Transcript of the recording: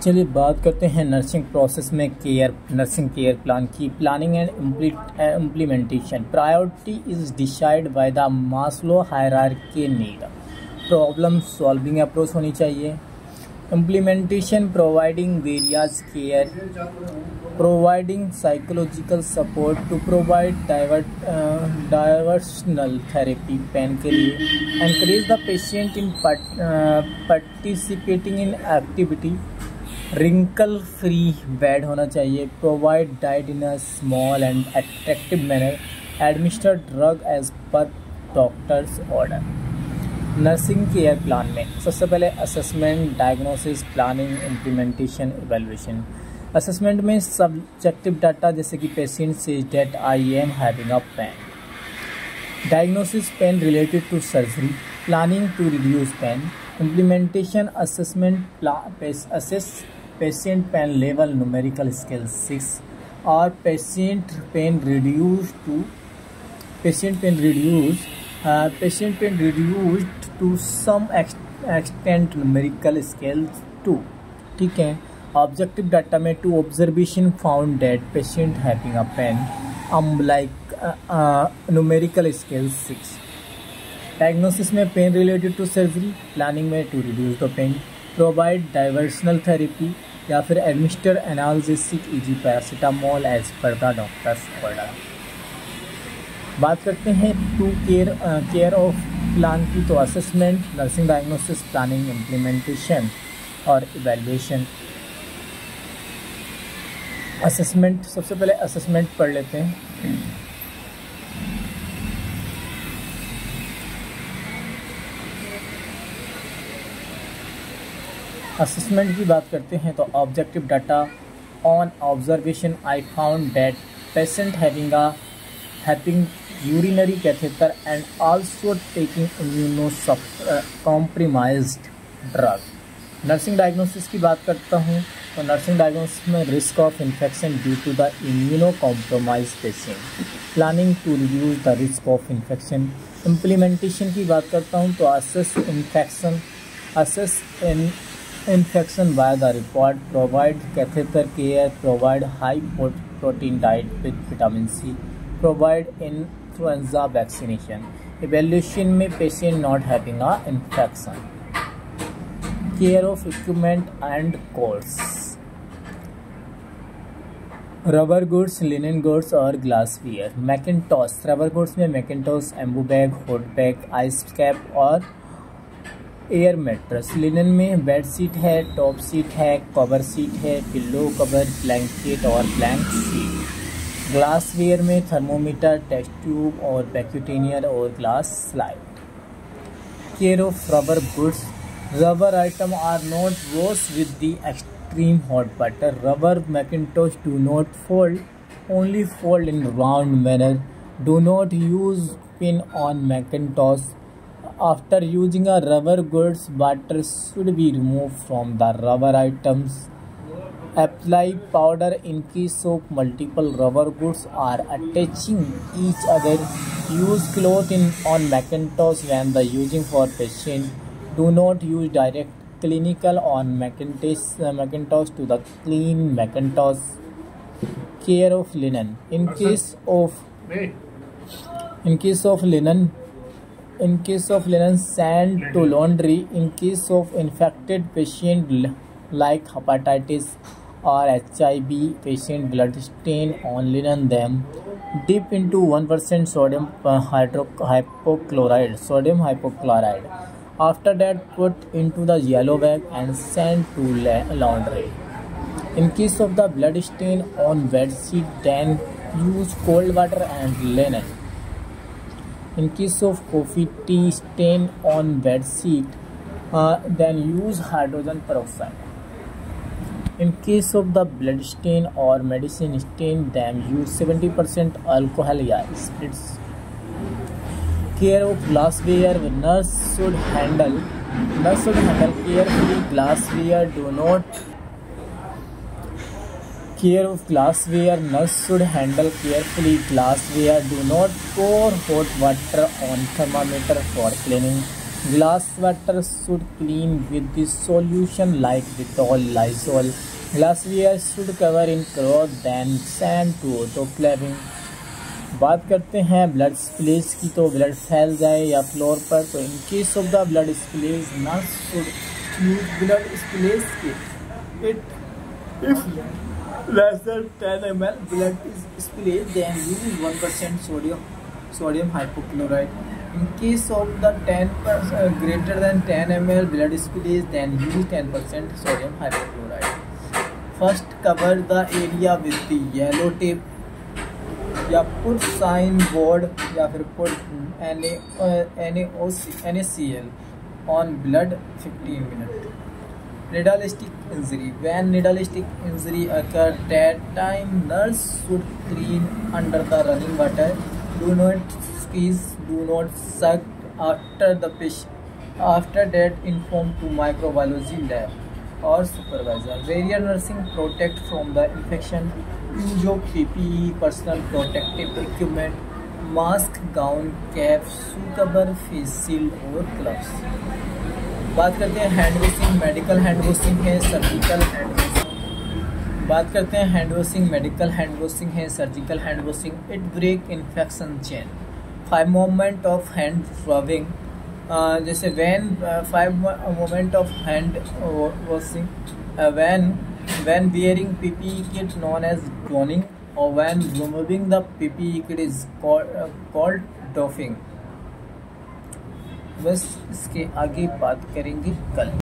चलिए बात करते हैं नर्सिंग प्रोसेस में नर्सिंग केयर प्लान की planning and implementation. Priority is decide by the Maslow hierarchy need. Problem solving approach होनी चाहिए। Implementation providing various care, providing psychological support to provide diversional therapy pain के लिए, encourage the patient in participating in activity, wrinkle free bed होना चाहिए, provide diet in a small and attractive manner, administer drug as per doctor's order. Nursing care plan में सबसे पहले assessment, diagnosis, planning, implementation, evaluation. Assessment में subjective data जैसे कि patient says that I am having a pain. Diagnosis pain related to surgery, planning to reduce pain, implementation assessment assess patient pain level numerical scale 6 और पेशेंट पेन reduced to some extent numerical scale 2। ठीक है। Objective data में to observation found that patient having a pain like numerical scale 6। Diagnosis में pen related to surgery, planning में to reduce the pain, provide diversional therapy या फिर administer analgesic eg paracetamol as per the doctor's order. बात करते हैं to care of plan की, तो assessment, nursing, diagnosis, planning, implementation और इवैल्यूएशन। असेसमेंट, सबसे पहले असेसमेंट पढ़ लेते हैं। असेसमेंट की बात करते हैं तो objective data, on observation I found that patient having urinary catheter and also taking immunocompromised drug. Nursing diagnosis की बात करता हूँ तो नर्सिंग डायग्नोसिस में risk of infection due to the immunocompromised patient, planning to reduce the risk of infection. Implementation की बात करता हूँ तो assess infection by the report, provide catheter care, provide high protein diet with vitamin C, provide influenza vaccination। Evaluation में patient not having a infection। Care of equipment and costs, rubber goods, linen goods और glassware. Mackintosh, rubber goods में mackintosh, Ambu bag, hot bag, ice cap और air mattress. Linen में bed sheet है, top sheet है, cover sheet है, pillow cover, blanket और blank sheet. Glassware में thermometer, test tube और बैक्यूटेनियर और glass slide. Care of rubber goods, rubber item are not wash with the extreme hot water. Rubber mackintosh do not fold, only fold in round manner. Do not use pin on mackintosh. After using a rubber goods, water should be removed from the rubber items. Apply powder in case of multiple rubber goods are attaching each other. Use cloth on Macintosh when the using for patient. Do not use direct clinical on Macintosh to the clean Macintosh. Care of linen. In case of linen, send to laundry. In case of infected patient like hepatitis or HIV patient, blood stain on linen, them dip into 1% sodium hypochlorite. After that, put into the yellow bag and send to laundry. In case of the blood stain on bed sheet, then use cold water and linen. In case of coffee tea stain on bed sheet, then use hydrogen peroxide. In case of the blood stain or medicine stain, then use 70% alcohol या spirits. Care of glassware, nurse should handle carefully glassware. Care of glassware, nurse should handle carefully glassware. Do not pour hot water on thermometer for cleaning. Glass water should clean with the solution like Dettol, Lysol. Glassware should cover in cloth then sand to autoclaving. बात करते हैं blood splash की, तो blood फैल जाए या floor पर, तो in case of the blood splash nurse should use blood splash kit. It if less than 10 ml blood is splashed, then use 1% sodium hypochlorite. In case of the 10% greater than 10 ml blood splashed, then use 10% sodium hypochlorite. First, cover the area with the yellow tape या put sign board या फिर put NaCl on blood 15 minutes. Needle-stick injury. When needle-stick injury occurs, that time nurse should clean under the running water. Do not squeeze, do not suck after the patient. After that, inform to microbiology lab or supervisor. Barrier nursing protect from the infection. Use of PPE, personal protective equipment, mask, gown, cap, shoe cover, face shield और gloves. बात करते हैं hand washing. Medical hand washing है, surgical hand washing. बात करते हैं hand washing. Medical hand washing है, surgical hand washing. It break infection chain. 5 moment of hand rubbing. जैसे when 5 moment of hand washing when wearing PPE kit known as donning, or when removing the PPE kit is called doffing. बस इसके आगे बात करेंगे कल.